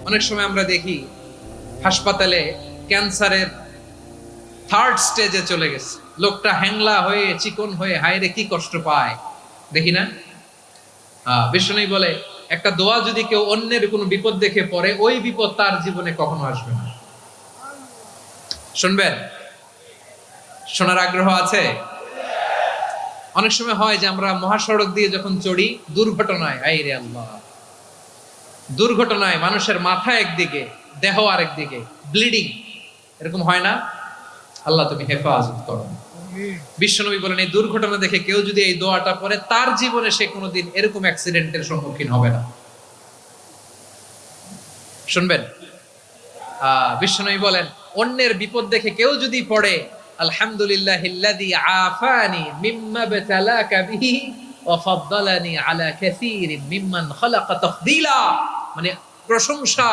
অনেক সময় আমরা দেখি হাসপাতালে ক্যান্সারের থার্ড স্টেজে চলে গেছে, লোকটা হ্যাংলা হয়ে চিকন হয়ে হায়রে কি কষ্ট পায় দেখি না। বিষ্ণু বলে একটা দোয়া যদি কেউ অন্যের কোনো বিপদ দেখে পড়ে, ওই বিপদ তার জীবনে কখনো আসবে না। শুনবেন? শোনার আগ্রহ আছে? অনেক সময় হয় যে আমরা মহাসড়ক দিয়ে যখন চড়ি, দুর্ঘটনায়, আইরে আল্লাহ, দুর্ঘটনায় মানুষের মাথা একদিকে, দেহ আরেকদিকে, ব্লিডিং, এরকম হয় না? আল্লাহ তুমি হেফাজত করো। বিশ্বনবী বলেন এই দুর্ঘটনা দেখে কেউ যদি এই দোয়াটা পড়ে, তার জীবনে সে কোনোদিন এরকম অ্যাক্সিডেন্টের সম্মুখীন হবে না। শুনবেন? বিশ্বনবী বলেন অন্যের বিপদ দেখে কেউ যদি পড়ে, আলহামদুলিল্লাহিল্লাযী আফানি মিম্মা বাতালাকা বিহি ওয়া ফাদ্দালানি আলা কাসীরিন মিম্মান খালাকা তাফদীলা, মানে প্রশংসা